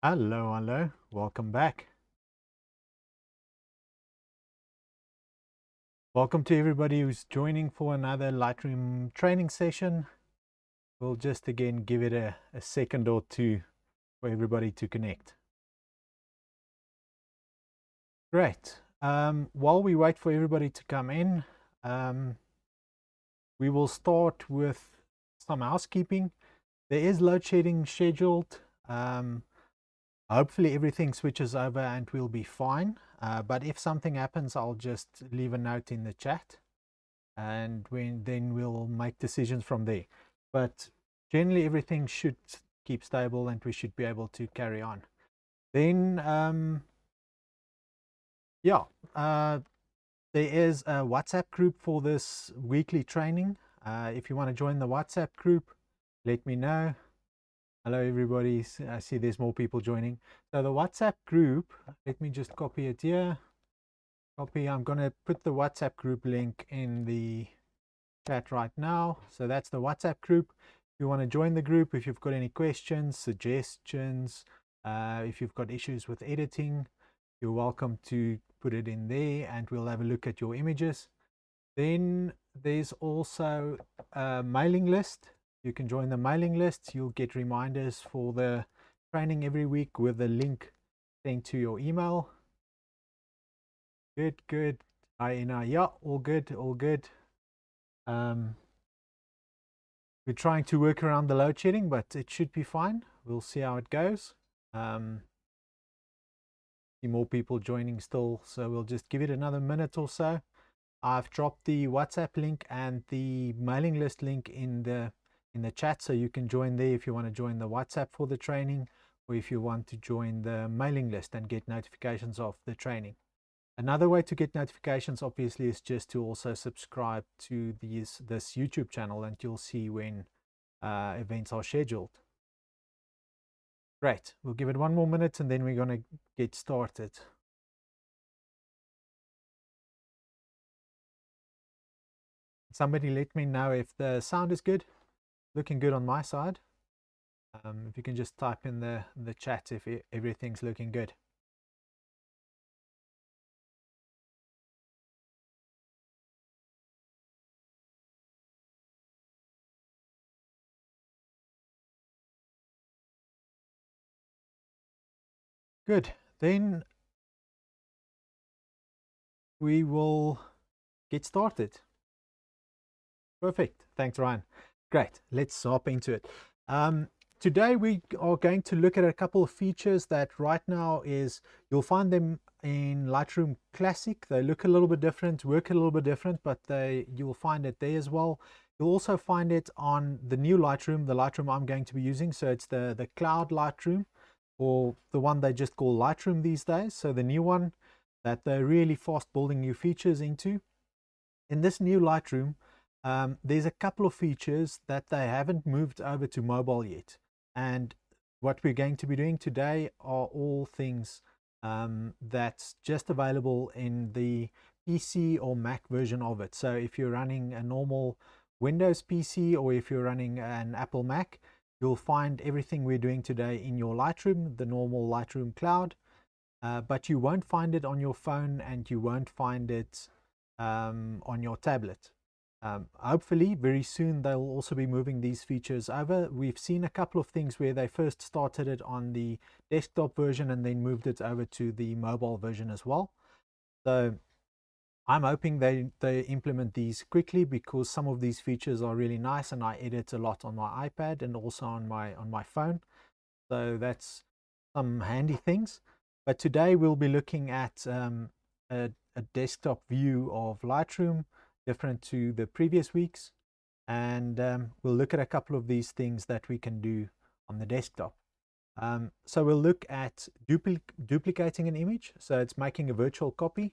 Hello, welcome back. Welcome to everybody who's joining for another Lightroom training session. We'll just again give it a second or two for everybody to connect. Great. While we wait for everybody to come in, we will start with some housekeeping. There is load shedding scheduled. Hopefully everything switches over and we'll be fine. But if something happens, I'll just leave a note in the chat, and then we'll make decisions from there. But generally everything should keep stable and we should be able to carry on. Then there is a WhatsApp group for this weekly training. If you want to join the WhatsApp group, let me know. Hello everybody, I see there's more people joining. So the WhatsApp group, let me just copy it here. I'm going to put the WhatsApp group link in the chat right now. So that's the WhatsApp group. If you want to join the group, if you've got any questions, suggestions, if you've got issues with editing, you're welcome to put it in there and we'll have a look at your images. Then there's also a mailing list. You can join the mailing list. You'll get reminders for the training every week with a link sent to your email. Good. Yeah, all good. We're trying to work around the load shedding, but it should be fine. We'll see how it goes. See more people joining still, so we'll just give it another minute or so. I've dropped the WhatsApp link and the mailing list link in the chat, so you can join there if you want to join the WhatsApp for the training, or if you want to join the mailing list and get notifications of the training. Another way to get notifications obviously is just to also subscribe to this YouTube channel, and you'll see when events are scheduled. Great, we'll give it one more minute and then we're going to get started. Somebody let me know if the sound is good. Looking good on my side. If you can just type in the chat if everything's looking good. Good, then we will get started. Perfect, thanks Ryan. Great, let's hop into it. Today we are going to look at a couple of features that right now you'll find them in Lightroom Classic. They look a little bit different, work a little bit different, but you'll find it there as well. You'll also find it on the new Lightroom, the Lightroom I'm going to be using. So it's the Cloud Lightroom, or the one they just call Lightroom these days. So the new one that they're really fast building new features into. In this new Lightroom, there's a couple of features that they haven't moved over to mobile yet. And what we're going to be doing today are all things that's just available in the PC or Mac version of it. So if you're running a normal Windows PC or if you're running an Apple Mac, you'll find everything we're doing today in your Lightroom, the normal Lightroom Cloud. But you won't find it on your phone and you won't find it on your tablet. Hopefully very soon they'll also be moving these features over. We've seen a couple of things where they first started it on the desktop version and then moved it over to the mobile version as well. So I'm hoping they implement these quickly, because some of these features are really nice and I edit a lot on my iPad and also on my phone. So that's some handy things. But today we'll be looking at a desktop view of Lightroom, different to the previous weeks, and we'll look at a couple of these things that we can do on the desktop. So we'll look at duplicating an image. So it's making a virtual copy.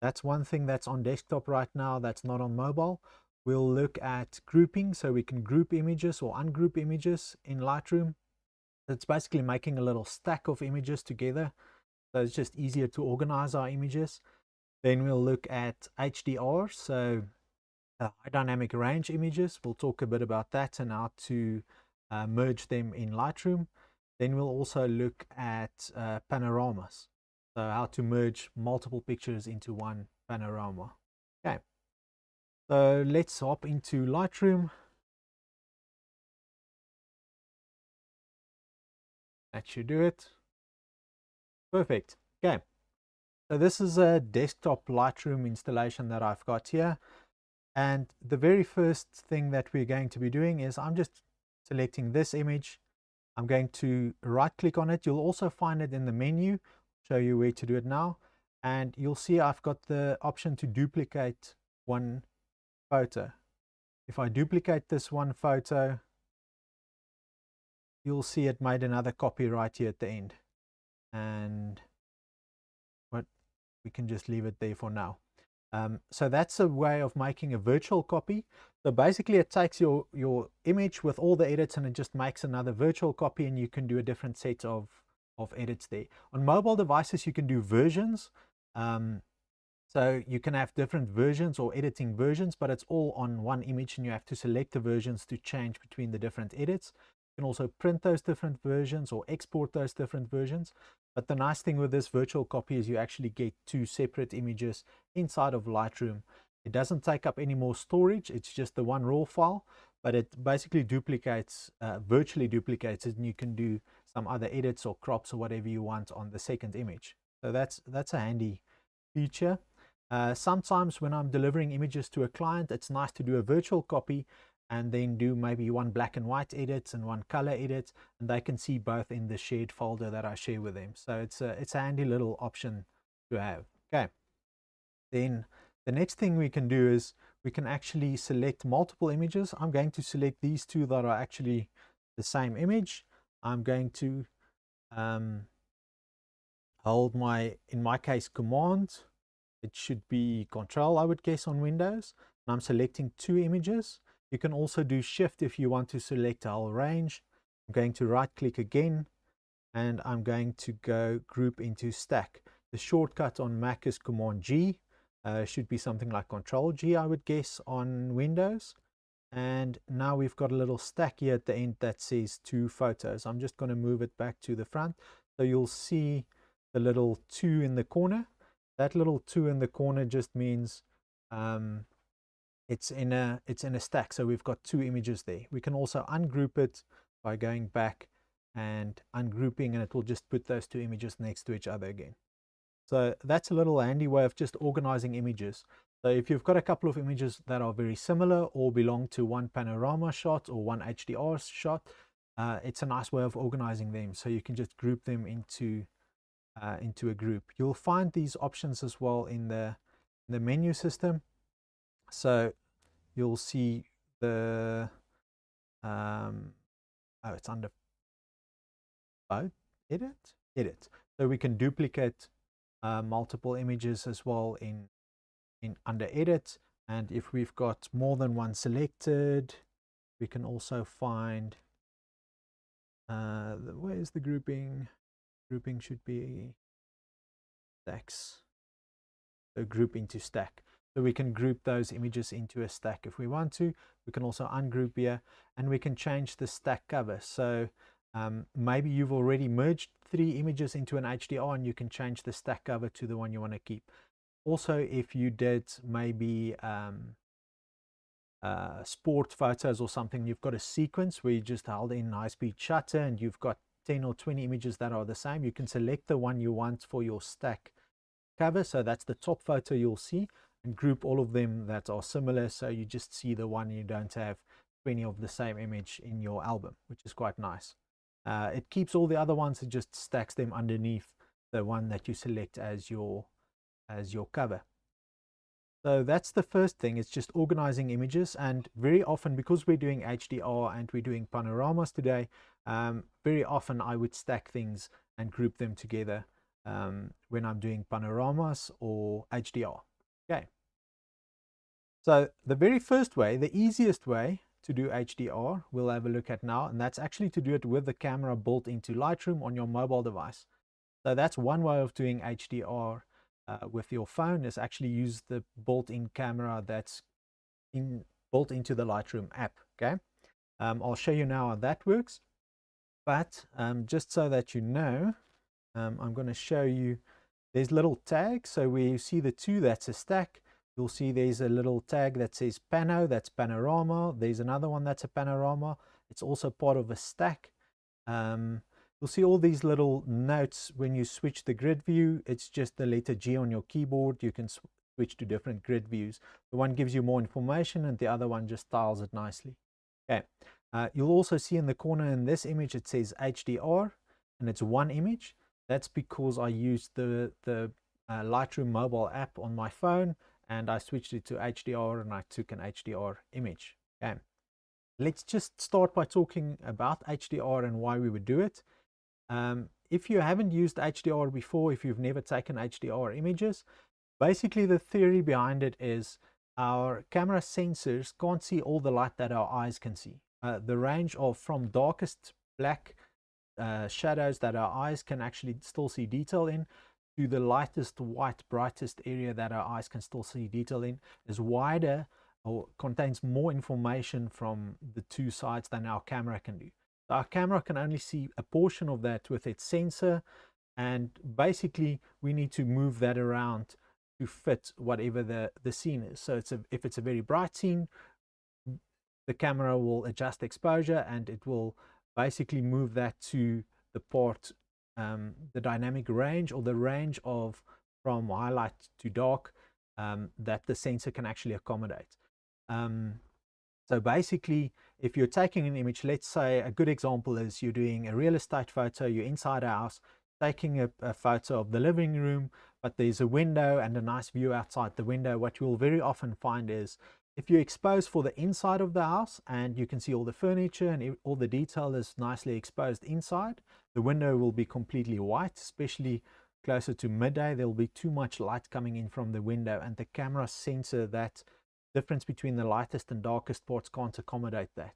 That's one thing that's on desktop right now that's not on mobile. We'll look at grouping, so we can group images or ungroup images in Lightroom. It's basically making a little stack of images together, so it's just easier to organize our images. Then we'll look at HDR, so high dynamic range images. We'll talk a bit about that and how to merge them in Lightroom. Then we'll also look at panoramas, so how to merge multiple pictures into one panorama. Okay, so let's hop into Lightroom. That should do it. Perfect. Okay, so this is a desktop Lightroom installation that I've got here. And the very first thing that we're going to be doing is I'm just selecting this image. I'm going to right click on it. You'll also find it in the menu. Show you where to do it now. And you'll see I've got the option to duplicate one photo. If I duplicate this one photo, you'll see it made another copy right here at the end. And what we can just leave it there for now. So that's a way of making a virtual copy. So basically it takes your image with all the edits and it just makes another virtual copy, and you can do a different set of edits there. On mobile devices you can do versions. So you can have different versions or editing versions, but it's all on one image and you have to select the versions to change between the different edits. You can also print those different versions or export those different versions. But the nice thing with this virtual copy is you actually get two separate images inside of Lightroom. It doesn't take up any more storage. It's just the one raw file, but it basically duplicates, virtually duplicates it, and you can do some other edits or crops or whatever you want on the second image. So that's a handy feature. Sometimes when I'm delivering images to a client, it's nice to do a virtual copy and then do maybe one black and white edit and one color edit, and they can see both in the shared folder that I share with them. So it's a handy little option to have. Okay, then the next thing we can do is we can actually select multiple images. I'm going to select these two that are actually the same image. I'm going to hold in my case, Command. It should be Control, I would guess, on Windows. And I'm selecting two images. You can also do Shift if you want to select a whole range. I'm going to right click again, and I'm going to go group into stack. The shortcut on Mac is Command G. Should be something like Control G, I would guess, on Windows. And now we've got a little stack here at the end that says two photos. I'm just going to move it back to the front. So you'll see the little 2 in the corner. That little 2 in the corner just means it's in a stack. So we've got two images there. We can also ungroup it by going back and ungrouping, and it will just put those two images next to each other again. So that's a little handy way of just organizing images. So if you've got a couple of images that are very similar or belong to one panorama shot or one HDR shot, it's a nice way of organizing them. So you can just group them into a group. You'll find these options as well in the menu system. So you'll see the it's under edit. So we can duplicate multiple images as well in under edit, and if we've got more than one selected, we can also find where's the grouping should be stacks. So group into stack. So we can group those images into a stack if we want to. We can also ungroup here, and we can change the stack cover. So maybe you've already merged 3 images into an HDR, and you can change the stack cover to the one you want to keep. Also, if you did maybe sport photos or something, you've got a sequence where you just held in high-speed shutter and you've got 10 or 20 images that are the same, you can select the one you want for your stack cover. So that's the top photo you'll see, and group all of them that are similar, so you just see the one, you don't have 20 of the same image in your album, which is quite nice. It keeps all the other ones, it just stacks them underneath the one that you select as your cover. So that's the first thing. It's just organizing images, and very often, because we're doing HDR and we're doing panoramas today, very often I would stack things and group them together when I'm doing panoramas or HDR. Okay, so the very first way, the easiest way to do HDR, we'll have a look at now, and that's actually to do it with the camera built into Lightroom on your mobile device. So that's one way of doing HDR with your phone, is actually use the built-in camera that's built into the Lightroom app. Okay, I'll show you now how that works. But just so that you know, I'm going to show you, there's little tags. So where you see the two, that's a stack. You'll see there's a little tag that says Pano, that's Panorama. There's another one that's a Panorama. It's also part of a stack. You'll see all these little notes when you switch the grid view. It's just the letter G on your keyboard. You can switch to different grid views. The one gives you more information and the other one just styles it nicely. Okay. You'll also see in the corner in this image it says HDR, and it's one image. That's because I used the Lightroom mobile app on my phone, and I switched it to HDR and I took an HDR image. Okay. Let's just start by talking about HDR and why we would do it. If you haven't used HDR before, if you've never taken HDR images, basically the theory behind it is our camera sensors can't see all the light that our eyes can see. The range of from darkest black shadows that our eyes can actually still see detail in to the lightest white, brightest area that our eyes can still see detail in is wider or contains more information from the two sides than our camera can do. So our camera can only see a portion of that with its sensor, and basically we need to move that around to fit whatever the scene is. So if it's a very bright scene, the camera will adjust exposure and it will basically move that to the part, the dynamic range, or the range of from highlight to dark, that the sensor can actually accommodate. So basically, if you're taking an image, let's say a good example is you're doing a real estate photo, you're inside a house, taking a photo of the living room, but there's a window and a nice view outside the window. What you'll very often find is if you expose for the inside of the house and you can see all the furniture and all the detail is nicely exposed inside, the window will be completely white, especially closer to midday. There will be too much light coming in from the window, and the camera sensor that difference between the lightest and darkest parts can't accommodate that.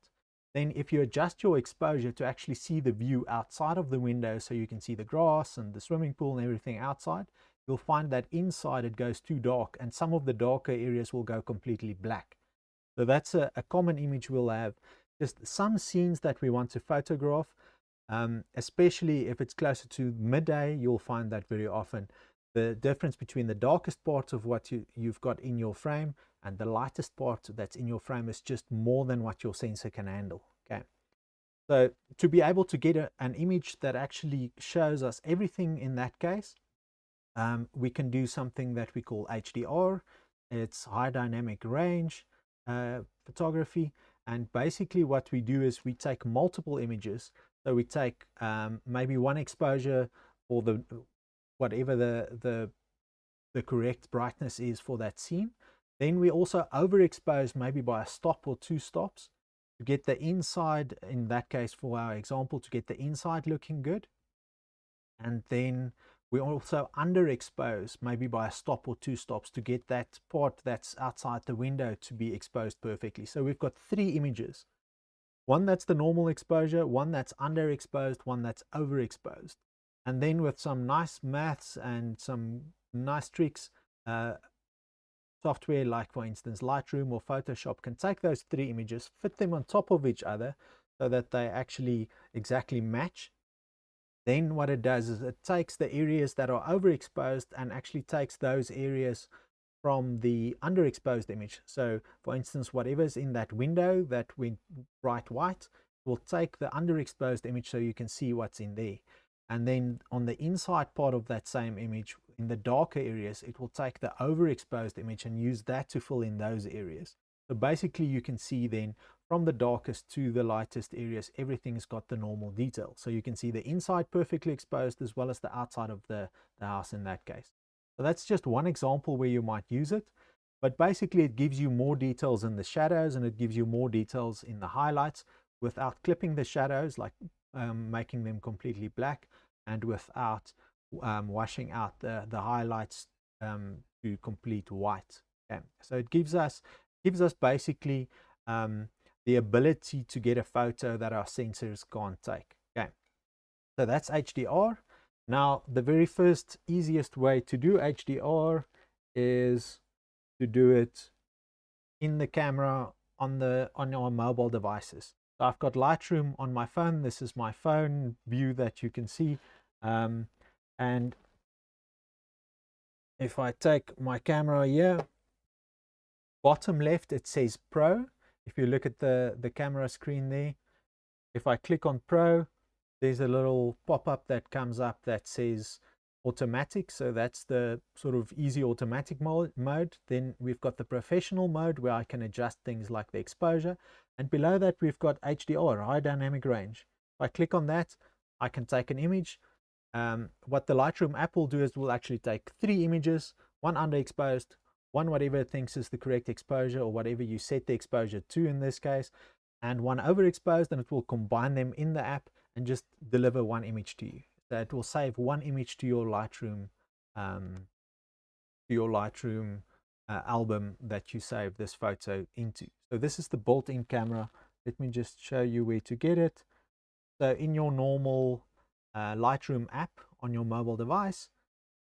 Then if you adjust your exposure to actually see the view outside of the window, so you can see the grass and the swimming pool and everything outside, you'll find that inside it goes too dark and some of the darker areas will go completely black. So that's a common image we'll have. Just some scenes that we want to photograph, especially if it's closer to midday, you'll find that very often. The difference between the darkest part of what you've got in your frame and the lightest part that's in your frame is just more than what your sensor can handle. Okay, so to be able to get an image that actually shows us everything in that case, we can do something that we call HDR. It's high dynamic range photography, and basically what we do is we take multiple images. So we take maybe one exposure for the whatever the correct brightness is for that scene. Then we also overexpose maybe by a stop or two stops to get the inside, in that case for our example, to get the inside looking good. And then we also underexpose maybe by a stop or two stops to get that part that's outside the window to be exposed perfectly. So we've got three images. One that's the normal exposure, one that's underexposed, one that's overexposed. And then with some nice maths and some nice tricks, software like for instance Lightroom or Photoshop can take those three images, fit them on top of each other so that they actually exactly match. Then what it does is it takes the areas that are overexposed and actually takes those areas from the underexposed image. So for instance, whatever's in that window that went bright white will take the underexposed image so you can see what's in there. And then on the inside part of that same image, in the darker areas, it will take the overexposed image and use that to fill in those areas. So basically you can see then from the darkest to the lightest areas, everything's got the normal detail. So you can see the inside perfectly exposed as well as the outside of the house in that case. So that's just one example where you might use it. But basically it gives you more details in the shadows and it gives you more details in the highlights without clipping the shadows, like making them completely black, and without washing out the highlights to complete white. Okay. So it gives us basically the ability to get a photo that our sensors can't take. Okay, so that's HDR. Now the very first easiest way to do HDR is to do it in the camera on our mobile devices. So I've got Lightroom on my phone. This is my phone view that you can see. And if I take my camera here, bottom left, it says Pro. If you look at the camera screen there, if I click on Pro, there's a little pop-up that comes up that says automatic. So that's the sort of easy automatic mode. Then we've got the professional mode where I can adjust things like the exposure. And below that, we've got HDR, high dynamic range. If I click on that, I can take an image. What the Lightroom app will do is we'll actually take 3 images, one underexposed, one whatever it thinks is the correct exposure or whatever you set the exposure to in this case, and one overexposed, and it will combine them in the app and just deliver one image to you. So it will save one image to your Lightroom album that you save this photo into. So this is the built-in camera. Let me just show you where to get it. So in your normal Lightroom app on your mobile device,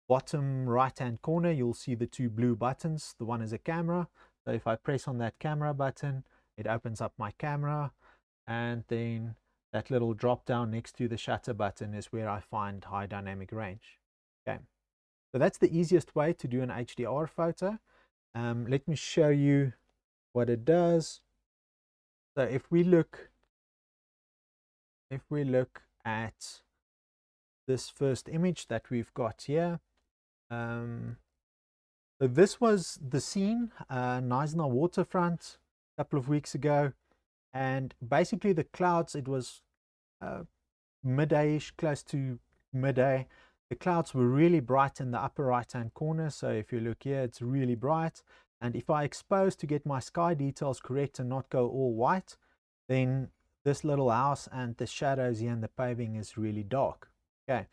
bottom right hand corner, you'll see the 2 blue buttons. The one is a camera. So if I press on that camera button, it opens up my camera, and then that little drop down next to the shutter button is where I find high dynamic range. Okay, so that's the easiest way to do an HDR photo. Let me show you what it does. So if we look at this first image that we've got here, so this was the scene, Knysna waterfront, a couple of weeks ago, and basically the clouds, it was midday-ish, close to midday. The clouds were really bright in the upper right hand corner. So if you look here, it's really bright. And if I expose to get my sky details correct and not go all white, then this little house and the shadows here and the paving is really dark. Okay,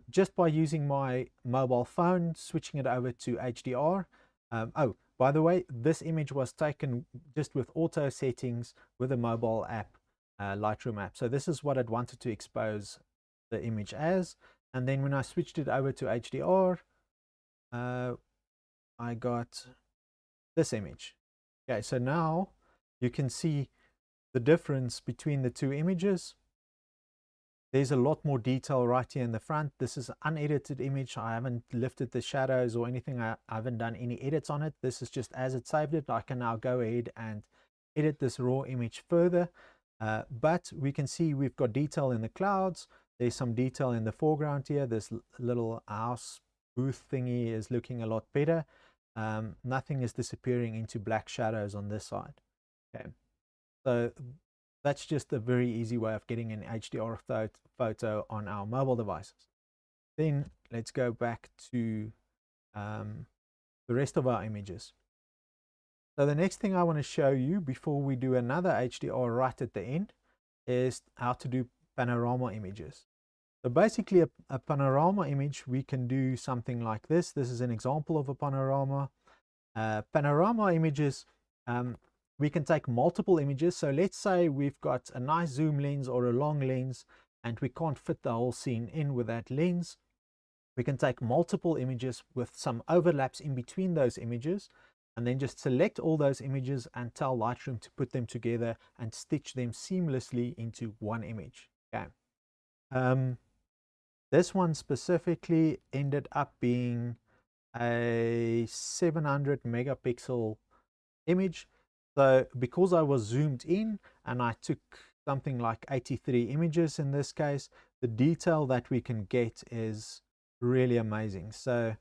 just by using my mobile phone, switching it over to HDR. Oh, by the way, this image was taken just with auto settings with a mobile app, Lightroom app. So this is what I'd wanted to expose the image as. And then when I switched it over to HDR, I got this image. Okay, so now you can see the difference between the 2 images. There's a lot more detail right here in the front. This is an unedited image. I haven't lifted the shadows or anything. I haven't done any edits on it. This is just as it saved it. I can now go ahead and edit this raw image further. But we can see we've got detail in the clouds. There's some detail in the foreground here. This little house booth thingy is looking a lot better. Nothing is disappearing into black shadows on this side. Okay, so that's just a very easy way of getting an HDR photo on our mobile devices. Then let's go back to the rest of our images. So the next thing I want to show you before we do another HDR right at the end is how to do panorama images. So basically a panorama image, we can do something like this. This is an example of a panorama. Panorama images, we can take multiple images. So let's say we've got a nice zoom lens or a long lens and we can't fit the whole scene in with that lens. We can take multiple images with some overlaps in between those images, and then just select all those images and tell Lightroom to put them together and stitch them seamlessly into one image. Okay. This one specifically ended up being a 700 megapixel image. So because I was zoomed in and I took something like 83 images in this case, the detail that we can get is really amazing. So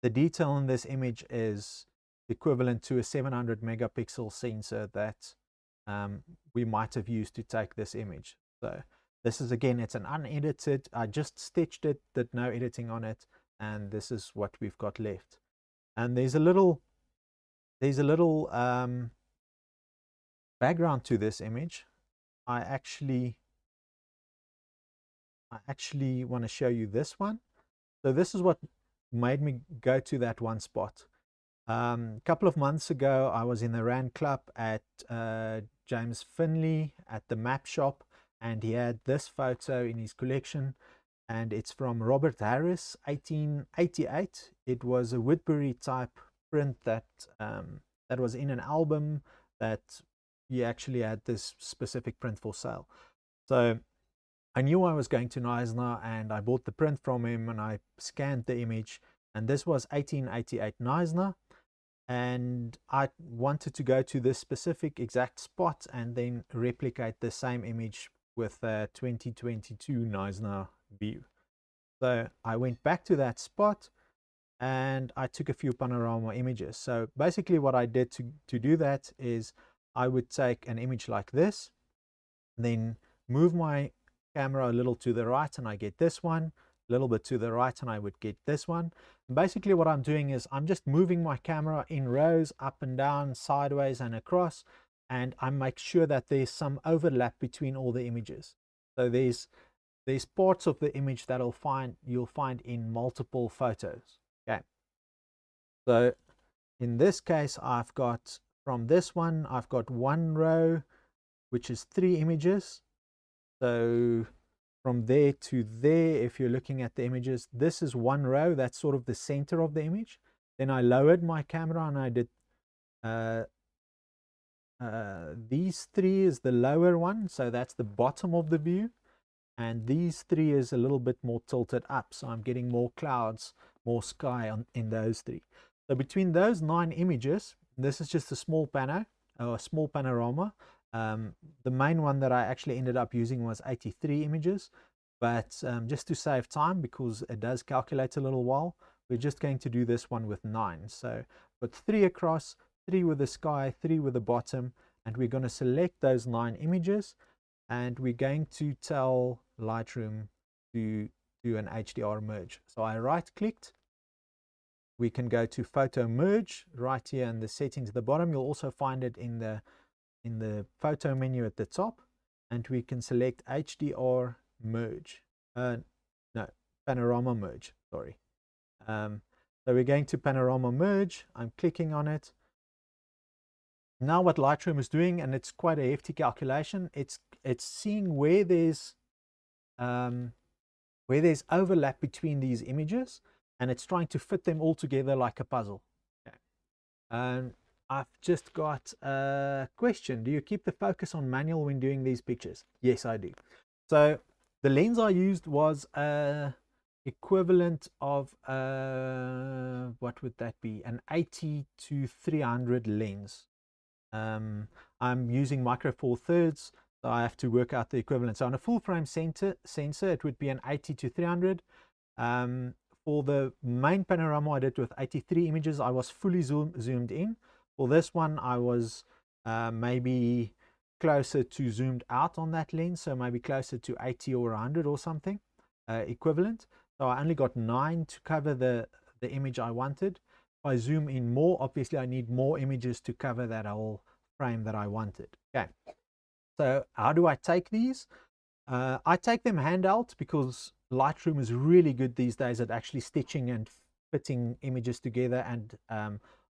the detail in this image is equivalent to a 700 megapixel sensor that we might have used to take this image. So this is, again, it's an unedited, I just stitched it, did no editing on it, and this is what we've got left. And there's a little background to this image. I actually want to show you this one. So this is what made me go to that one spot. A couple of months ago, I was in the Rand Club at James Finley at the map shop, and he had this photo in his collection, and it's from Robert Harris, 1888. It was a Woodbury type print that that was in an album that he actually had this specific print for sale. So I knew I was going to Neisner, and I bought the print from him, and I scanned the image, and this was 1888 Neisner, and I wanted to go to this specific exact spot and then replicate the same image with a 2022 Neisner view. So I went back to that spot and I took a few panorama images. So basically what I did to do that is I would take an image like this, then move my camera a little to the right and I get this one, a little bit to the right and I would get this one. And basically what I'm doing is I'm just moving my camera in rows, up and down, sideways and across, and I make sure that there's some overlap between all the images. So there's parts of the image that you'll find in multiple photos. Okay, so in this case I've got, from this one I've got one row which is 3 images. So from there to there, if you're looking at the images, this is one row, that's sort of the center of the image. Then I lowered my camera and I did these 3 is the lower one, so that's the bottom of the view, and these 3 is a little bit more tilted up, so I'm getting more clouds, more sky in those 3. So between those 9 images, this is just a small small panorama. The main one that I actually ended up using was 83 images, but just to save time, because it does calculate a little while, we're just going to do this one with 9. So put 3 across, 3 with the sky, 3 with the bottom, and we're going to select those 9 images, and we're going to tell Lightroom to do an HDR merge. So I right clicked, we can go to photo merge right here in the settings at the bottom. You'll also find it in the photo menu at the top, and we can select HDR merge, no, panorama merge, sorry. So we're going to panorama merge, I'm clicking on it. Now what Lightroom is doing, and it's quite a hefty calculation, it's seeing where there's overlap between these images, and it's trying to fit them all together like a puzzle. Okay. I've just got a question. Do you keep the focus on manual when doing these pictures? Yes, I do. So the lens I used was equivalent of what would that be? An 80 to 300 lens. I'm using micro four thirds, so I have to work out the equivalent. So on a full frame sensor, it would be an 80 to 300. For the main panorama I did with 83 images, I was fully zoomed in. For this one, I was maybe closer to zoomed out on that lens, so maybe closer to 80 or 100 or something equivalent. So I only got 9 to cover the image I wanted. If I zoom in more, obviously I need more images to cover that whole frame that I wanted. Okay, so how do I take these? I take them handheld, because Lightroom is really good these days at actually stitching and fitting images together, and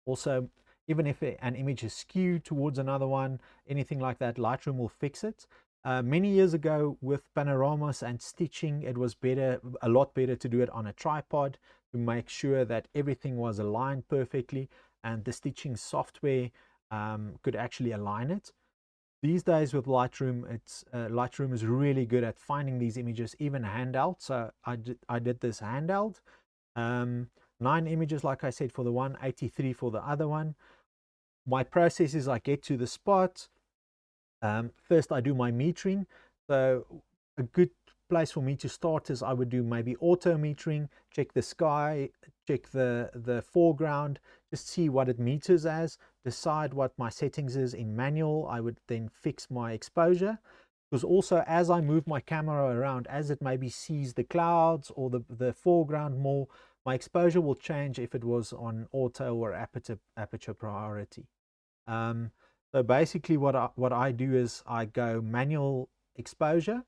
also even if an image is skewed towards another one, anything like that, Lightroom will fix it. Many years ago with panoramas and stitching, it was a lot better to do it on a tripod to make sure that everything was aligned perfectly, and the stitching software could actually align it. These days with Lightroom, Lightroom is really good at finding these images, even handheld. So I did this handheld. 9 images, like I said, for the one, 83 for the other one. My process is I get to the spot. First, I do my metering. So a good place for me to start is I would do maybe auto metering, check the sky, check the foreground, just see what it meters as, decide what my settings is in manual. I would then fix my exposure, because also as I move my camera around, as it maybe sees the clouds or the foreground more, my exposure will change if it was on auto or aperture priority. So basically what I do is I go manual exposure.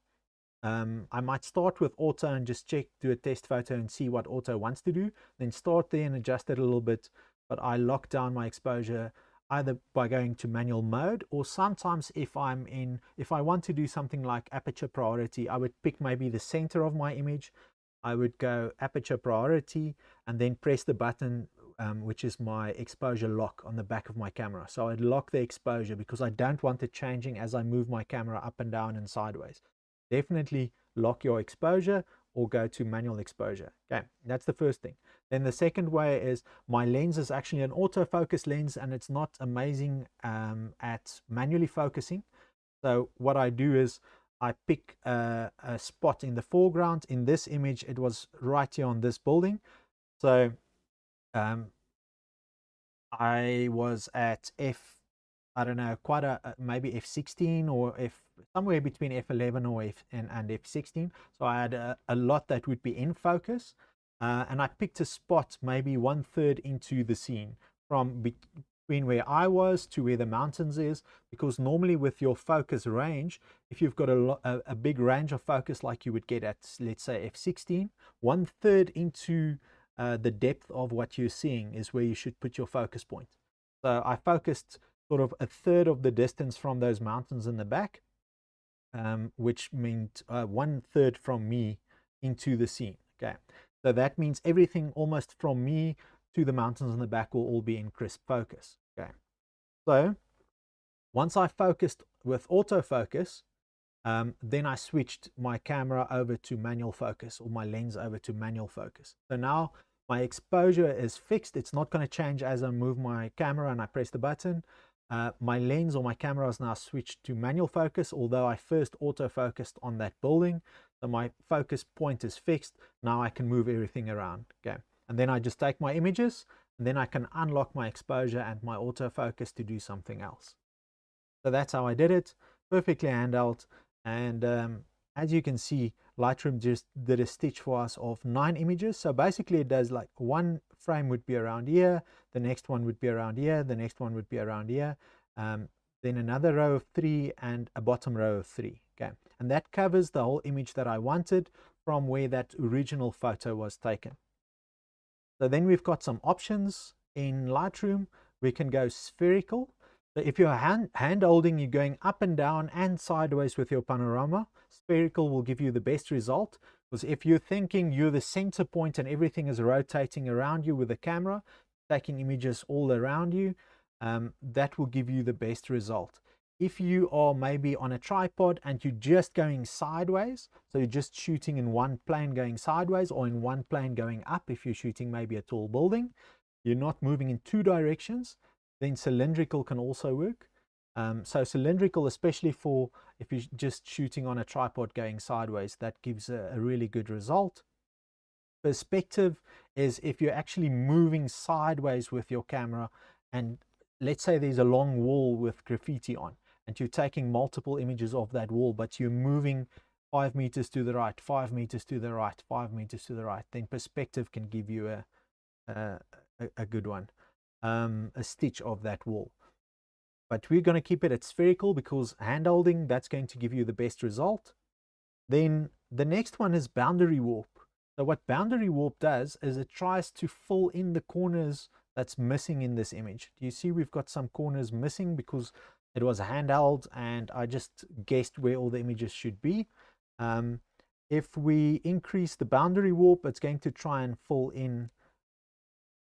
I might start with auto and just do a test photo and see what auto wants to do, then start there and adjust it a little bit, but I lock down my exposure either by going to manual mode, or sometimes if I want to do something like aperture priority, I would pick maybe the center of my image. I would go aperture priority and then press the button which is my exposure lock on the back of my camera. So I'd lock the exposure because I don't want it changing as I move my camera up and down and sideways. Definitely lock your exposure or go to manual exposure. Okay, that's the first thing. Then the second way is my lens is actually an autofocus lens, and it's not amazing at manually focusing. So what I do is I pick a spot in the foreground. In this image, it was right here on this building. So I was at I don't know, quite maybe F16 or somewhere between F11 or and F16. So I had a lot that would be in focus, and I picked a spot maybe 1/3 into the scene from between where I was to where the mountains is, because normally with your focus range, if you've got a big range of focus like you would get at, let's say, F16, 1/3 into the depth of what you're seeing is where you should put your focus point. So I focused sort of 1/3 of the distance from those mountains in the back, which meant 1/3 from me into the scene. Okay, so that means everything almost from me to the mountains in the back will all be in crisp focus. Okay, so once I focused with autofocus, then I switched my camera over to manual focus, or my lens over to manual focus. So now my exposure is fixed. It's not going to change as I move my camera and I press the button. My lens or my camera is now switched to manual focus, although I first autofocused on that building. So my focus point is fixed. Now I can move everything around. Okay, and then I just take my images, and then I can unlock my exposure and my autofocus to do something else. So that's how I did it. Perfectly handheld. And as you can see, Lightroom just did a stitch for us of 9 images. So basically it does like one frame would be around here, the next one would be around here, the next one would be around here, then another row of 3 and a bottom row of 3. Okay, and that covers the whole image that I wanted from where that original photo was taken. So then we've got some options in Lightroom. We can go spherical. So if you're hand holding, you're going up and down and sideways with your panorama, spherical will give you the best result. Because if you're thinking you're the center point and everything is rotating around you with the camera, taking images all around you, that will give you the best result. If you are maybe on a tripod and you're just going sideways, so you're just shooting in one plane going sideways or in one plane going up, if you're shooting maybe a tall building, you're not moving in 2 directions, then cylindrical can also work. So cylindrical, especially for if you're just shooting on a tripod going sideways, that gives a really good result. Perspective is if you're actually moving sideways with your camera, and let's say there's a long wall with graffiti on, and you're taking multiple images of that wall, but you're moving 5 meters to the right, 5 meters to the right, 5 meters to the right, then perspective can give you a good one, a stitch of that wall. But we're going to keep it at spherical because hand holding, that's going to give you the best result. Then the next one is boundary warp. So what boundary warp does is it tries to fill in the corners that's missing in this image. Do you see we've got some corners missing because it was handheld and I just guessed where all the images should be. If we increase the boundary warp, it's going to try and fill in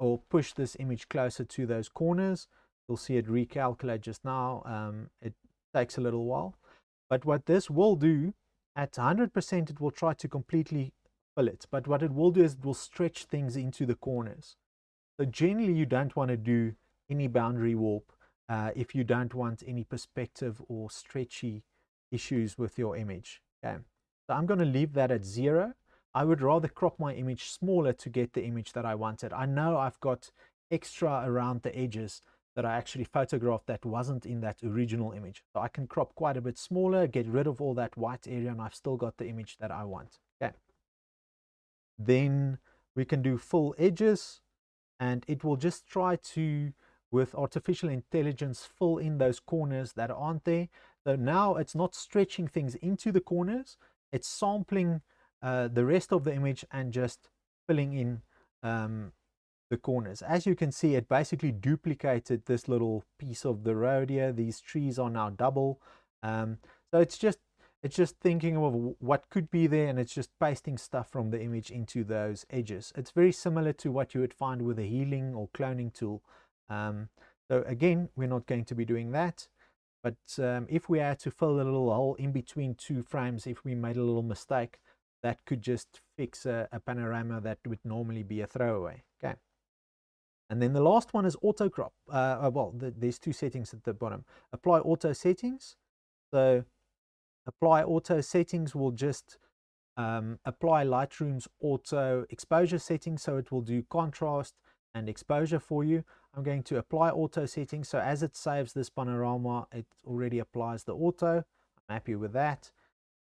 or push this image closer to those corners. You'll see it recalculate just now. It takes a little while. But what this will do, at 100%, it will try to completely fill it. But what it will do is it will stretch things into the corners. So generally, you don't want to do any boundary warp if you don't want any perspective or stretchy issues with your image. Okay, so I'm going to leave that at 0. I would rather crop my image smaller to get the image that I wanted. I know I've got extra around the edges that I actually photographed that wasn't in that original image. So I can crop quite a bit smaller, get rid of all that white area, and I've still got the image that I want. Okay. Then we can do full edges, and it will just try to, with artificial intelligence, fill in those corners that aren't there. So now it's not stretching things into the corners, it's sampling the rest of the image and just filling in the corners. As you can see, it basically duplicated this little piece of the road here. These trees are now double. So it's it's just thinking of what could be there, and it's just pasting stuff from the image into those edges. It's very similar to what you would find with a healing or cloning tool. So again, we're not going to be doing that. But if we had to fill a little hole in between two frames, if we made a little mistake, that could just fix a panorama that would normally be a throwaway. Okay. And then the last one is auto crop. Well, there's two settings at the bottom. Apply auto settings. So apply auto settings will just apply Lightroom's auto exposure settings, so it will do contrast and exposure for you. I'm going to apply auto settings, so as it saves this panorama, it already applies the auto. I'm happy with that.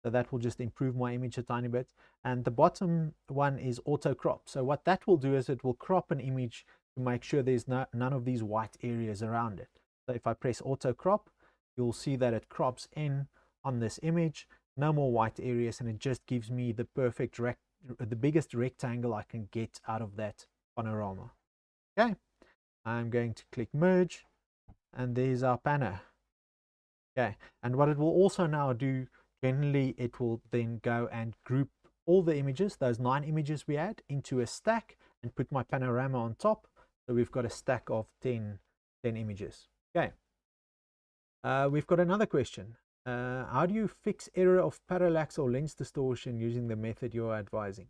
So that will just improve my image a tiny bit. And the bottom one is auto crop. So what that will do is it will crop an image to make sure there's none of these white areas around it. So if I press auto crop, you'll see that it crops in on this image, no more white areas, and it just gives me the perfect the biggest rectangle I can get out of that panorama. Okay, I'm going to click merge, and there's our panel. Okay, and what it will also now do, generally it will then go and group all the images, those 9 images we had, into a stack and put my panorama on top. So we've got a stack of 10 images. Okay, we've got another question. How do you fix error of parallax or lens distortion using the method you're advising,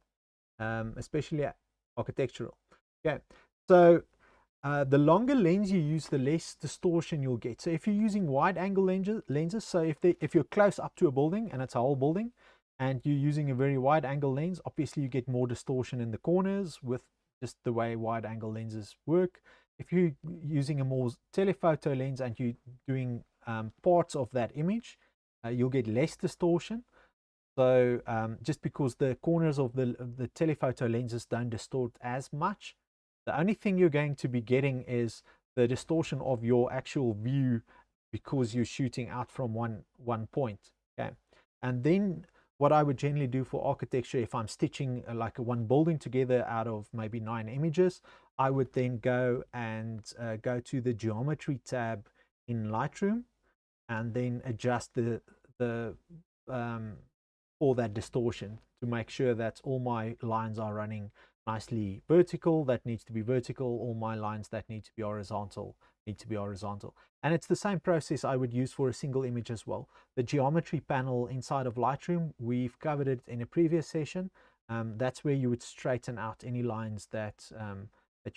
especially architectural? Okay, so the longer lens you use, the less distortion you'll get. So if you're using wide angle lenses, so if you're close up to a building and it's a whole building and you're using a very wide angle lens, obviously you get more distortion in the corners with just the way wide angle lenses work. If you're using a more telephoto lens and you're doing parts of that image, you'll get less distortion. So just because the corners of the telephoto lenses don't distort as much, the only thing you're going to be getting is the distortion of your actual view because you're shooting out from one point. Okay, and then what I would generally do for architecture, if I'm stitching like one building together out of maybe 9 images, I would then go and go to the geometry tab in Lightroom and then adjust for that distortion to make sure that all my lines are running nicely vertical. That needs to be vertical. All my lines that need to be horizontal need to be horizontal. And it's the same process I would use for a single image as well. The geometry panel inside of Lightroom, we've covered it in a previous session. That's where you would straighten out any lines that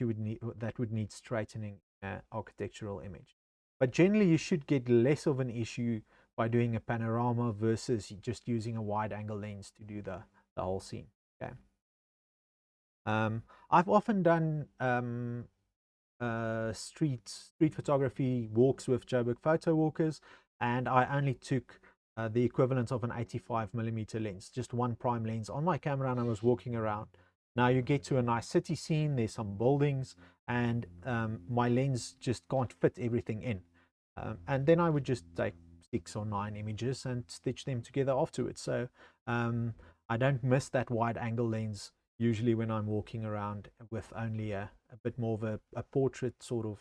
would need straightening in an architectural image. But generally you should get less of an issue by doing a panorama versus just using a wide angle lens to do the whole scene. Okay. I've often done street photography walks with Joburg Photowalkers, and I only took the equivalent of an 85mm lens, just one prime lens on my camera, and I was walking around. Now you get to a nice city scene, there's some buildings, and my lens just can't fit everything in. And then I would just take 6 or 9 images and stitch them together afterwards. So I don't miss that wide angle lens usually when I'm walking around with only a bit more of a portrait sort of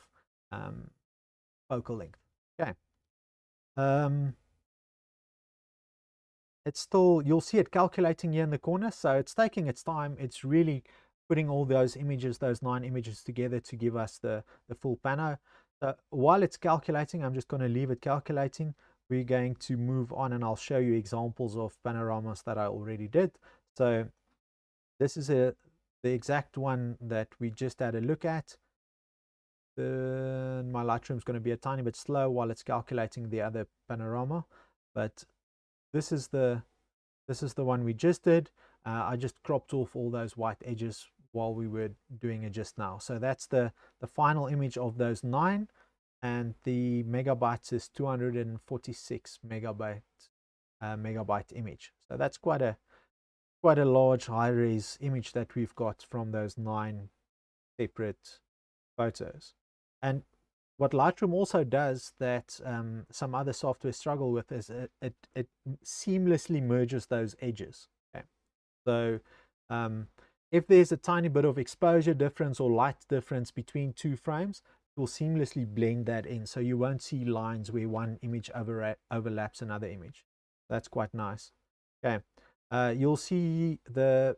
focal length. Okay. It's still, you'll see it calculating here in the corner, so it's taking its time. It's really putting all those images, those 9 images together to give us the full pano. So while it's calculating, I'm just going to leave it calculating. We're going to move on and I'll show you examples of panoramas that I already did. So this is the exact one that we just had a look at. My Lightroom is going to be a tiny bit slow while it's calculating the other panorama, but this is the one we just did. I just cropped off all those white edges while we were doing it just now. So that's the final image of those 9, and the megabytes is 246 megabyte image. So that's quite a large high-res image that we've got from those 9 separate photos. And what Lightroom also does that some other software struggle with is it seamlessly merges those edges. Okay. So if there's a tiny bit of exposure difference or light difference between 2 frames, it will seamlessly blend that in, so you won't see lines where one image overlaps another image. That's quite nice. Okay, you'll see the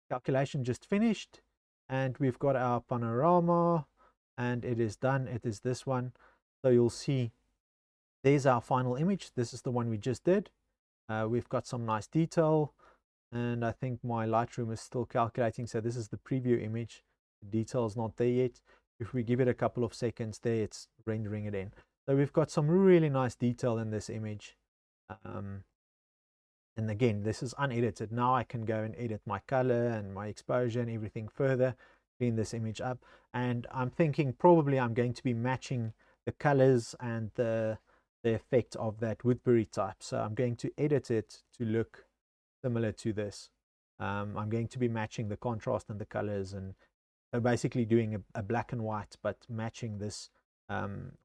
calculation just finished, and we've got our panorama, and it is done. It is this one. So you'll see there's our final image. This is the one we just did. We've got some nice detail, and I think my Lightroom is still calculating. So this is the preview image. The detail is not there yet. If we give it a couple of seconds there, it's rendering it in. So we've got some really nice detail in this image. And again, this is unedited. Now I can go and edit my color and my exposure and everything further, clean this image up. And I'm thinking probably I'm going to be matching the colors and the effect of that Woodbury type. So I'm going to edit it to look similar to this. I'm going to be matching the contrast and the colors, and basically doing a black and white, but matching this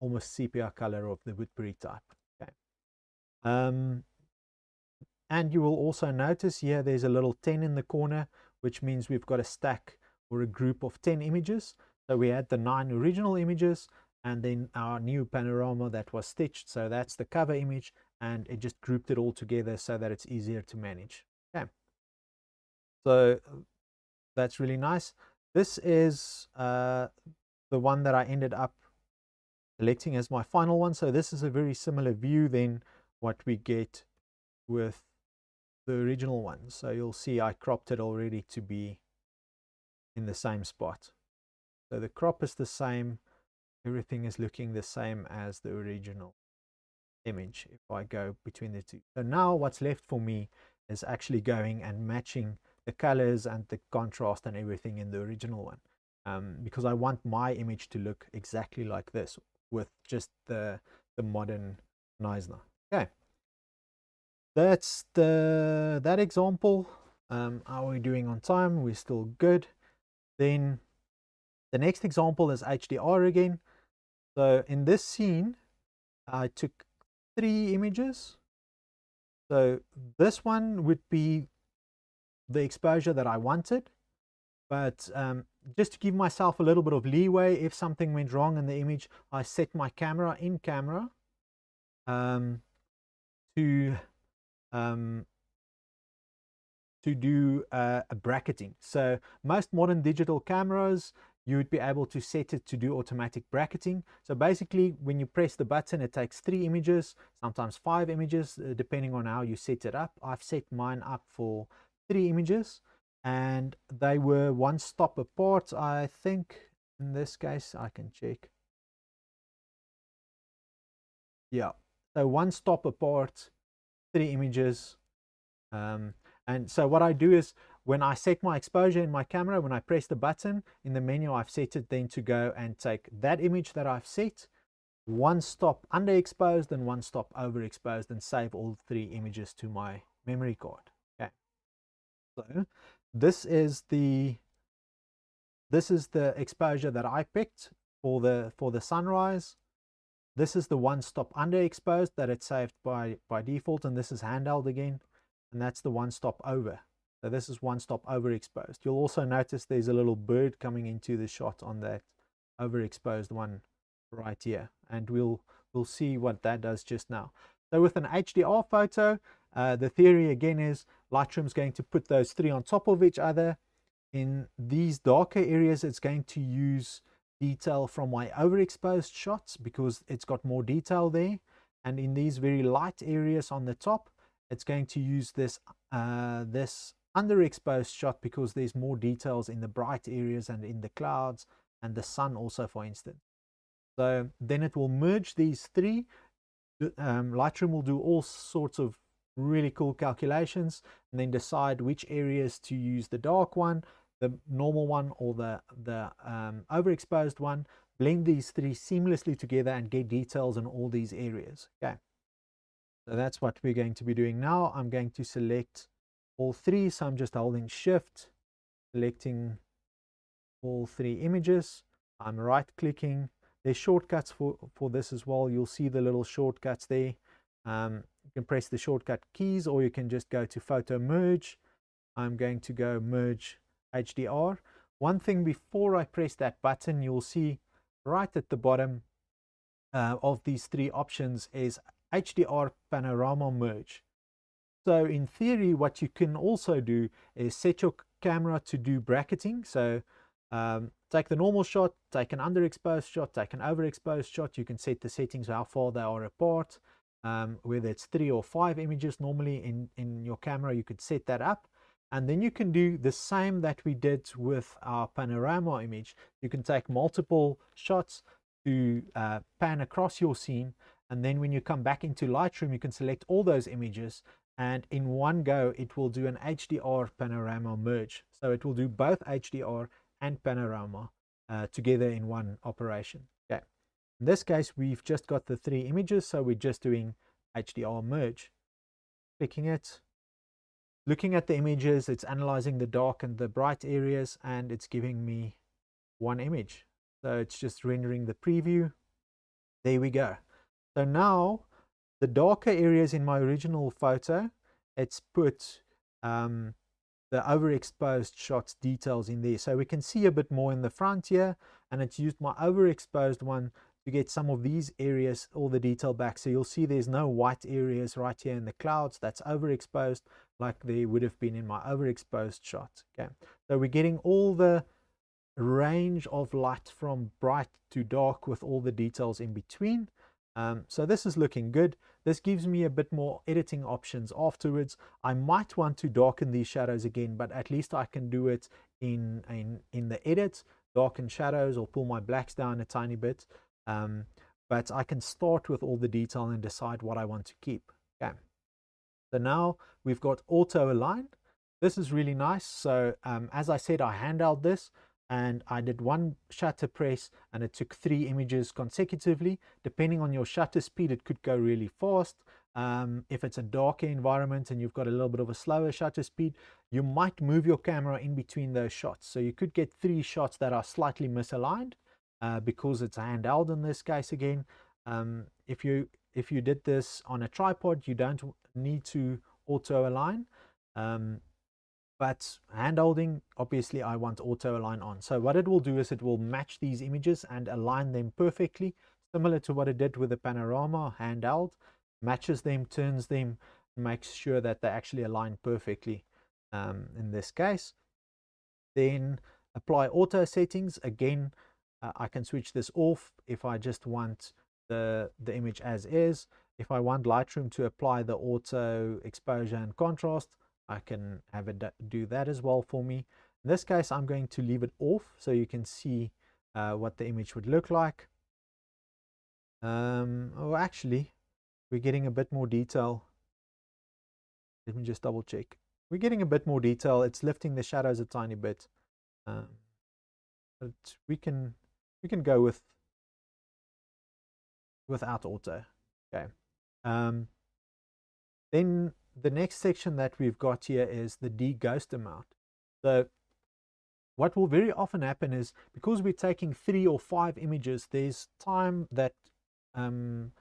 almost sepia color of the Woodbury type. Okay. And you will also notice here there's a little 10 in the corner, which means we've got a stack or a group of 10 images. So we had the 9 original images, and then our new panorama that was stitched. So that's the cover image, and it just grouped it all together so that it's easier to manage. Okay. So that's really nice. This is the one that I ended up selecting as my final one. So this is a very similar view than what we get with the original one. So you'll see I cropped it already to be in the same spot. So the crop is the same. Everything is looking the same as the original image if I go between the two. So now what's left for me is actually going and matching the colors and the contrast and everything in the original one, because I want my image to look exactly like this with just the modern Neisner. Okay, that's that example. How are we doing on time? We're still good. Then the next example is HDR again. So in this scene I took 3 images. So this one would be the exposure that I wanted, but just to give myself a little bit of leeway, if something went wrong in the image, I set my camera in camera to do a bracketing. So most modern digital cameras, you would be able to set it to do automatic bracketing. So basically when you press the button, it takes 3 images, sometimes 5 images, depending on how you set it up. I've set mine up for 3 images, and they were one stop apart. I think in this case I can check. Yeah, so one stop apart, 3 images. And so what I do is when I set my exposure in my camera, when I press the button in the menu, I've set it then to go and take that image that I've set, one stop underexposed and one stop overexposed, and save all 3 images to my memory card. Okay, so this is the exposure that I picked for the sunrise. This is the one stop underexposed that it saved by default, and this is handheld again, and that's the one stop over. So this is one stop overexposed. You'll also notice there's a little bird coming into the shot on that overexposed one right here, and we'll see what that does just now. So with an HDR photo, the theory again is Lightroom's going to put those 3 on top of each other. In these darker areas, it's going to use detail from my overexposed shots because it's got more detail there, and in these very light areas on the top, it's going to use this this underexposed shot because there's more details in the bright areas and in the clouds and the sun also, for instance. So then it will merge these 3. Lightroom will do all sorts of really cool calculations and then decide which areas to use the dark one, the normal one, or the overexposed one, blend these 3 seamlessly together and get details in all these areas. Okay, so that's what we're going to be doing now. I'm going to select all 3, so I'm just holding shift, selecting all 3 images. I'm right clicking. There's shortcuts for this as well. You'll see the little shortcuts there. You can press the shortcut keys, or you can just go to photo merge. I'm going to go merge HDR. One thing before I press that button, you'll see right at the bottom of these 3 options is HDR panorama merge. So in theory, what you can also do is set your camera to do bracketing. So take the normal shot, take an underexposed shot, take an overexposed shot. You can set the settings, how far they are apart, whether it's 3 or 5 images. Normally in your camera, you could set that up. And then you can do the same that we did with our panorama image. You can take multiple shots to pan across your scene. And then when you come back into Lightroom, you can select all those images, and in one go it will do an HDR panorama merge. So it will do both HDR and panorama together in one operation. Okay, in this case we've just got the 3 images, so we're just doing HDR merge. Clicking it, looking at the images, it's analyzing the dark and the bright areas, and it's giving me one image. So it's just rendering the preview. There we go. So now the darker areas in my original photo, it's put the overexposed shots details in there. So we can see a bit more in the front here, and it's used my overexposed one to get some of these areas, all the detail back. So you'll see there's no white areas right here in the clouds. That's overexposed like there would have been in my overexposed shot. Okay, so we're getting all the range of light from bright to dark with all the details in between. So this is looking good. This gives me a bit more editing options afterwards. I might want to darken these shadows again, but at least I can do it in the edit, darken shadows, or pull my blacks down a tiny bit. But I can start with all the detail and decide what I want to keep. Okay. So now we've got auto align. This is really nice. So as I said, I handheld this, and I did one shutter press and it took 3 images consecutively. Depending on your shutter speed, it could go really fast. If it's a darker environment and you've got a little bit of a slower shutter speed, you might move your camera in between those shots. So you could get 3 shots that are slightly misaligned because it's handheld in this case again. If you did this on a tripod, you don't need to auto align. But hand holding, obviously I want auto align on. So what it will do is it will match these images and align them perfectly, similar to what it did with the panorama handheld. Matches them, turns them, makes sure that they actually align perfectly in this case. Then apply auto settings. Again, I can switch this off if I just want the image as is. If I want Lightroom to apply the auto exposure and contrast, I can have it do that as well for me. In this case, I'm going to leave it off so you can see what the image would look like. Oh, actually, we're getting a bit more detail. Let me just double check. We're getting a bit more detail. It's lifting the shadows a tiny bit. But we can go without auto. Okay. Then the next section that we've got here is the de-ghost amount. So what will very often happen is, because we're taking 3 or 5 images, there's time that time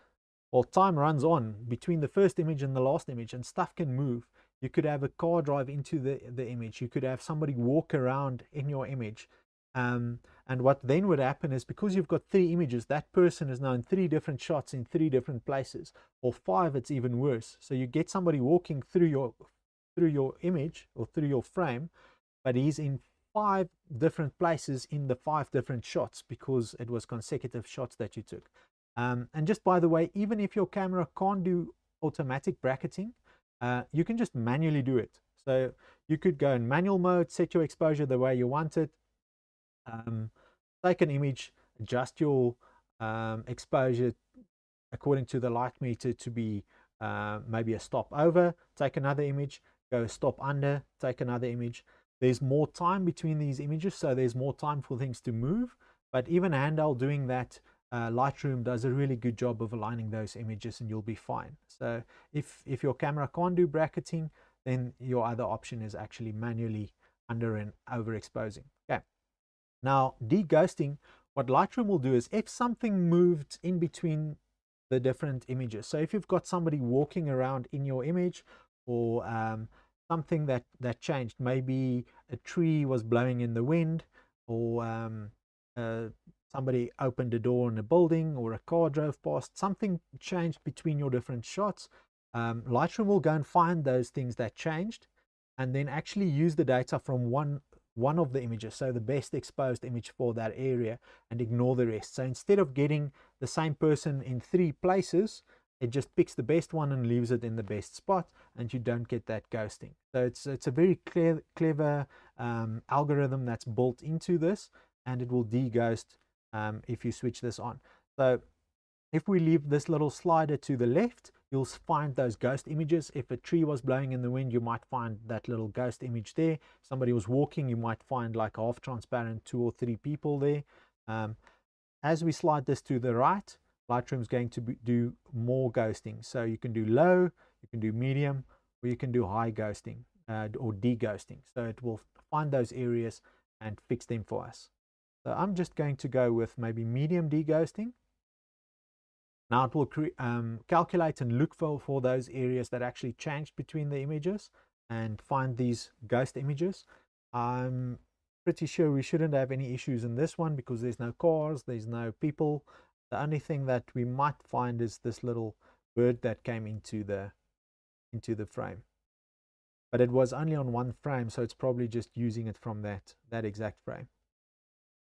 runs on between the first image and the last image, and stuff can move. You could have a car drive into the image. You could have somebody walk around in your image. And what then would happen is, because you've got 3 images, that person is now in 3 different shots in 3 different places, or 5, it's even worse. So you get somebody walking through your image or through your frame, but he's in 5 different places in the 5 different shots because it was consecutive shots that you took. And just by the way, even if your camera can't do automatic bracketing, you can just manually do it. So you could go in manual mode, set your exposure the way you want it. Take an image, adjust your exposure according to the light meter to be maybe a stop over. Take another image, go stop under, take another image. There's more time between these images, so there's more time for things to move. But even handheld doing that, Lightroom does a really good job of aligning those images, and you'll be fine. So if your camera can't do bracketing, then your other option is actually manually under and overexposing. Okay. Now, de-ghosting, what Lightroom will do is, if something moved in between the different images, so if you've got somebody walking around in your image, or something that changed, maybe a tree was blowing in the wind, or somebody opened a door in a building, or a car drove past, something changed between your different shots, Lightroom will go and find those things that changed and then actually use the data from one of the images, so the best exposed image for that area, and ignore the rest. So instead of getting the same person in 3 places, it just picks the best one and leaves it in the best spot, and you don't get that ghosting. So it's a very clever algorithm that's built into this, and it will de-ghost if you switch this on. So if we leave this little slider to the left, you'll find those ghost images. If a tree was blowing in the wind, you might find that little ghost image there. Somebody was walking, you might find like half transparent 2 or 3 people there. As we slide this to the right, Lightroom is going to do more ghosting. So you can do low, you can do medium, or you can do high ghosting or de-ghosting. So it will find those areas and fix them for us. So I'm just going to go with maybe medium de-ghosting. Now it will calculate and look for those areas that actually changed between the images and find these ghost images. I'm pretty sure we shouldn't have any issues in this one because there's no cars, there's no people. The only thing that we might find is this little bird that came into the frame. But it was only on 1 frame, so it's probably just using it from that exact frame.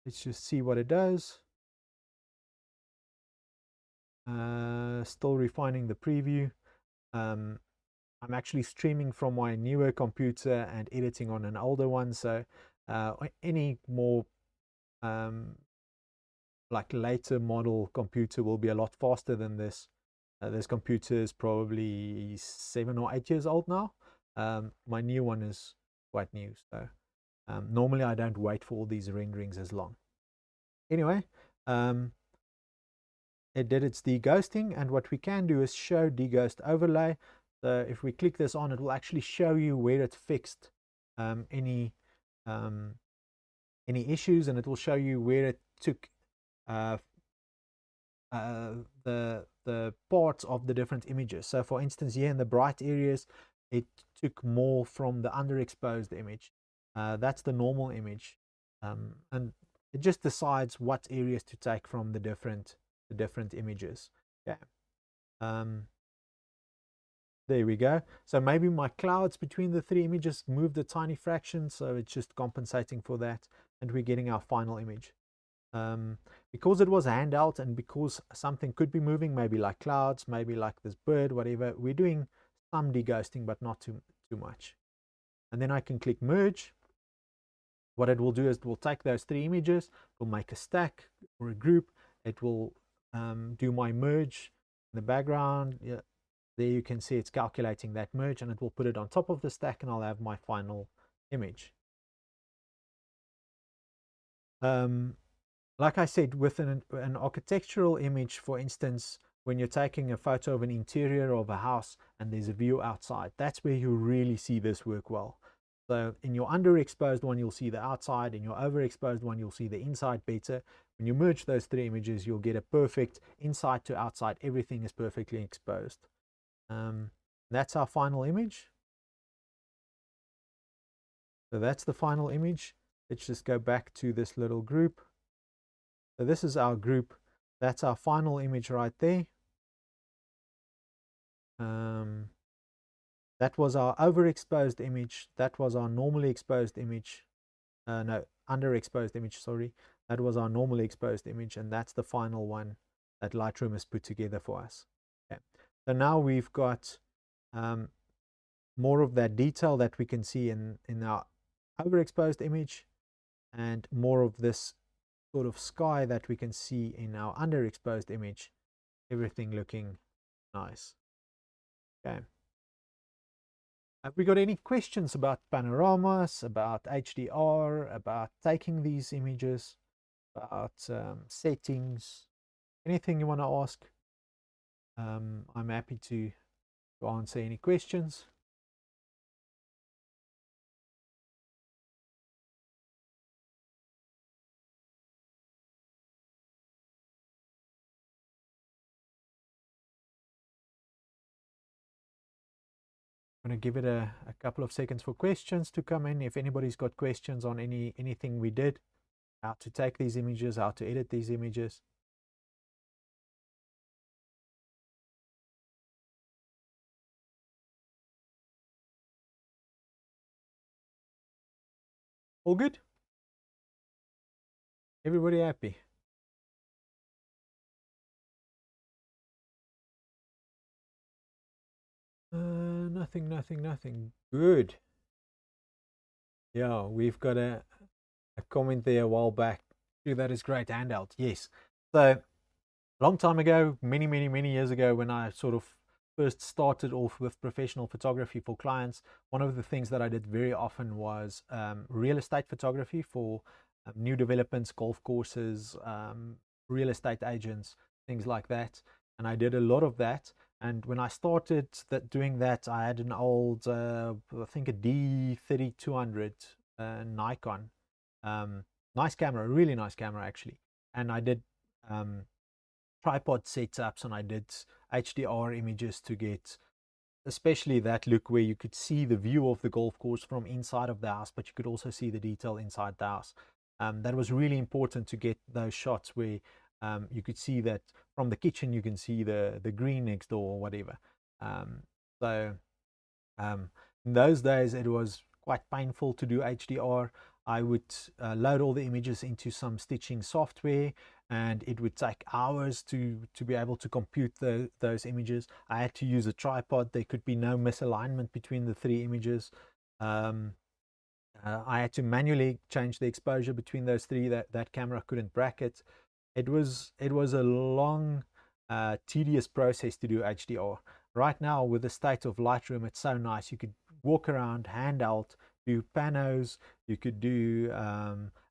Let's just see what it does. Still refining the preview. I'm actually streaming from my newer computer and editing on an older one, so any more like later model computer will be a lot faster than this. This computer is probably 7 or 8 years old now. My new one is quite new, so normally I don't wait for all these renderings as long. Anyway, it did its deghosting, and what we can do is show deghost overlay. So if we click this on, it will actually show you where it fixed any issues, and it will show you where it took the parts of the different images. So for instance, here in the bright areas, it took more from the underexposed image. That's the normal image, and it just decides what areas to take from the different images. Okay. There we go. So maybe my clouds between the 3 images moved a tiny fraction, so it's just compensating for that, and we're getting our final image. Because it was a handout and because something could be moving, maybe like clouds, maybe like this bird, whatever, we're doing some deghosting, but not too much. And then I can click merge. What it will do is it will take those 3 images, it will make a stack or a group. It will do my merge in the background. Yeah, there you can see it's calculating that merge, and it will put it on top of the stack, and I'll have my final image. Like I said, with an architectural image, for instance, when you're taking a photo of an interior of a house and there's a view outside, that's where you really see this work well. So in your underexposed one, you'll see the outside. In your overexposed one, you'll see the inside better. When you merge those 3 images, you'll get a perfect inside to outside. Everything is perfectly exposed. That's our final image. So that's the final image. Let's just go back to this little group. So this is our group. That's our final image right there. That was our overexposed image. That was our normally exposed image. No, underexposed image, sorry. That was our normally exposed image, and that's the final one that Lightroom has put together for us. Okay. So now we've got more of that detail that we can see in our overexposed image, and more of this sort of sky that we can see in our underexposed image. Everything looking nice. Okay. Have we got any questions about panoramas, about HDR, about taking these images, about settings, anything you want to ask? I'm happy to answer any questions. I'm going to give it a couple of seconds for questions to come in. If anybody's got questions on anything we did, how to take these images, how to edit these images. All good? Everybody happy? Nothing. Good. Yeah, we've got a comment there a while back. Dude, that is great. Handheld. Yes. So, long time ago, many years ago, when I sort of first started off with professional photography for clients, one of the things that I did very often was real estate photography for new developments, golf courses, real estate agents, things like that. And I did a lot of that. And when I started doing that, I had an old, I think a D3200 Nikon. Nice camera, really nice camera actually. And I did tripod setups, and I did HDR images to get especially that look where you could see the view of the golf course from inside of the house, but you could also see the detail inside the house. That was really important to get those shots where you could see that from the kitchen you can see the green next door or whatever. So in those days it was quite painful to do HDR. I would load all the images into some stitching software, and it would take hours to be able to compute those images. I had to use a tripod. There could be no misalignment between the three images. I had to manually change the exposure between those three. That camera couldn't bracket. It was a long, tedious process to do HDR. Right now, with the state of Lightroom, it's so nice. You could walk around handheld, do panos, you could do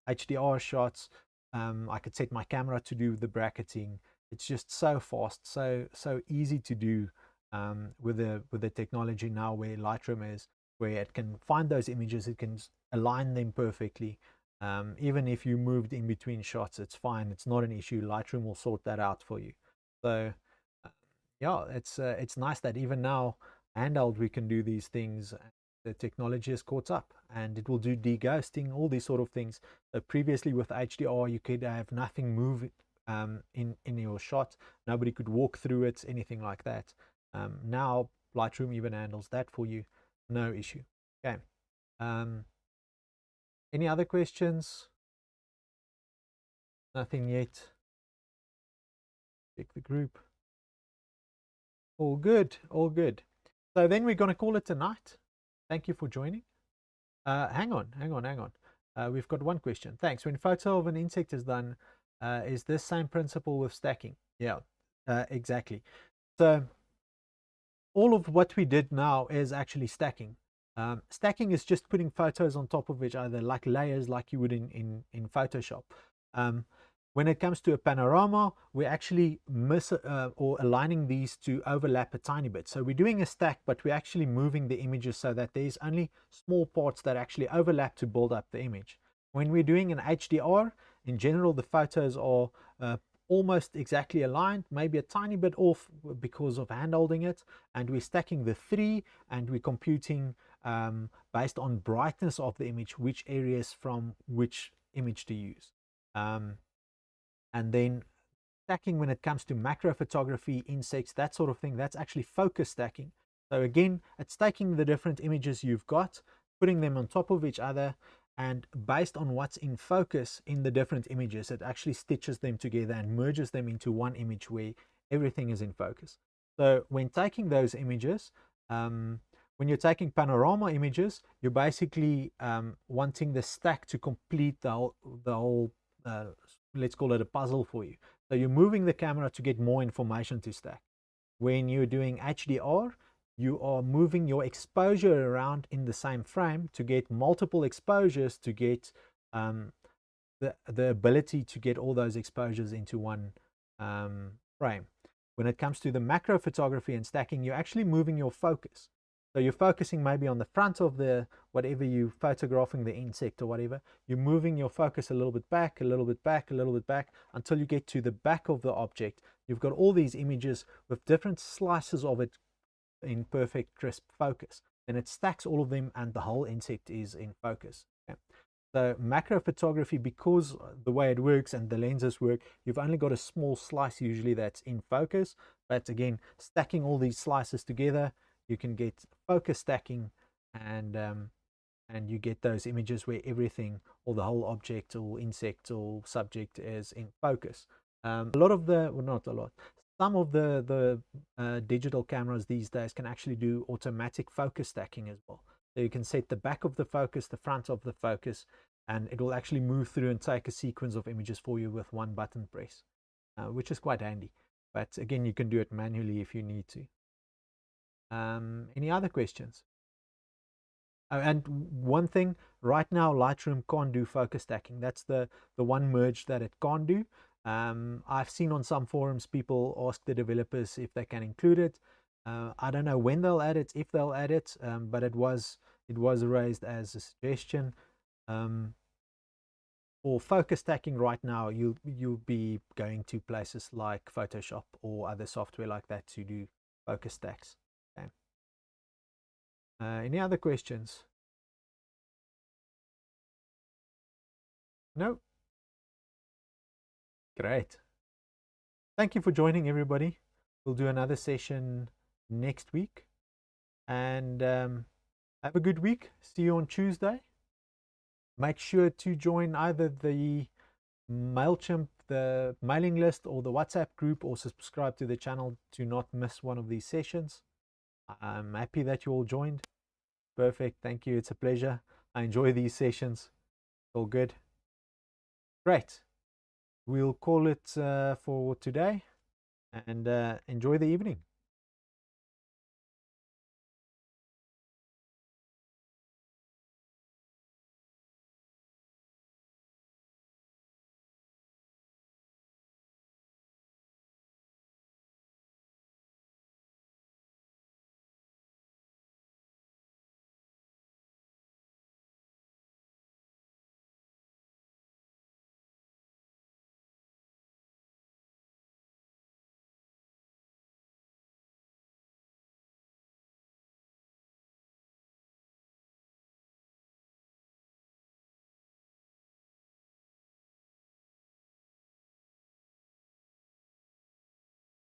HDR shots. I could set my camera to do the bracketing. It's just so fast, so easy to do with the technology now where Lightroom is, where it can find those images, it can align them perfectly. Even if you moved in between shots, it's fine. It's not an issue. Lightroom will sort that out for you. So yeah, it's nice that even now handheld we can do these things. The technology has caught up, and it will do deghosting, all these sort of things. Previously with HDR you could have nothing move in your shot. Nobody could walk through it, anything like that. Now Lightroom even handles that for you, no issue. Okay. Any other questions? Nothing yet. Check the group. All good, all good. So then we're going to call it a night. Thank you for joining. Hang on. We've got one question. Thanks. When photo of an insect is done, is this same principle with stacking? Yeah, exactly. So all of what we did now is actually stacking. Stacking is just putting photos on top of each other, like layers, like you would in Photoshop. When it comes to a panorama, we're actually or aligning these to overlap a tiny bit. So we're doing a stack, but we're actually moving the images so that there's only small parts that actually overlap to build up the image. When we're doing an HDR, in general, the photos are almost exactly aligned, maybe a tiny bit off because of hand holding it, and we're stacking the three, and we're computing based on brightness of the image which areas from which image to use. And then stacking when it comes to macro photography, insects, that sort of thing, that's actually focus stacking. So again, it's taking the different images you've got, putting them on top of each other, and based on what's in focus in the different images, it actually stitches them together and merges them into one image where everything is in focus. So when taking those images, when you're taking panorama images, you're basically wanting the stack to complete the whole let's call it a puzzle for you. So you're moving the camera to get more information to stack. When you're doing HDR, you are moving your exposure around in the same frame to get multiple exposures, to get the ability to get all those exposures into one frame. When it comes to the macro photography and stacking, you're actually moving your focus. So you're focusing maybe on the front of the whatever you're photographing, the insect or whatever. You're moving your focus a little bit back, a little bit back, a little bit back, until you get to the back of the object. You've got all these images with different slices of it in perfect crisp focus. Then it stacks all of them and the whole insect is in focus. Okay. So macro photography, because the way it works and the lenses work, you've only got a small slice usually that's in focus. But again, stacking all these slices together, you can get focus stacking, and and you get those images where everything, or the whole object or insect or subject, is in focus. A lot of the, well, not a lot, some of the digital cameras these days can actually do automatic focus stacking as well. So you can set the back of the focus, the front of the focus, and it will actually move through and take a sequence of images for you with one button press, which is quite handy. But again, you can do it manually if you need to. Any other questions? And one thing, right now Lightroom can't do focus stacking. That's the one merge that it can't do. I've seen on some forums people ask the developers if they can include it. I don't know when they'll add it, if they'll add it, but it was raised as a suggestion. For focus stacking right now, you'll be going to places like Photoshop or other software like that to do focus stacks. Okay. Any other questions? No? Great. Thank you for joining, everybody. We'll do another session next week. And have a good week. See you on Tuesday. Make sure to join either the MailChimp, the mailing list, or the WhatsApp group, or subscribe to the channel to not miss one of these sessions. I'm happy that you all joined. Perfect. Thank you. It's a pleasure. I enjoy these sessions. All good. Great. We'll call it for today, and enjoy the evening.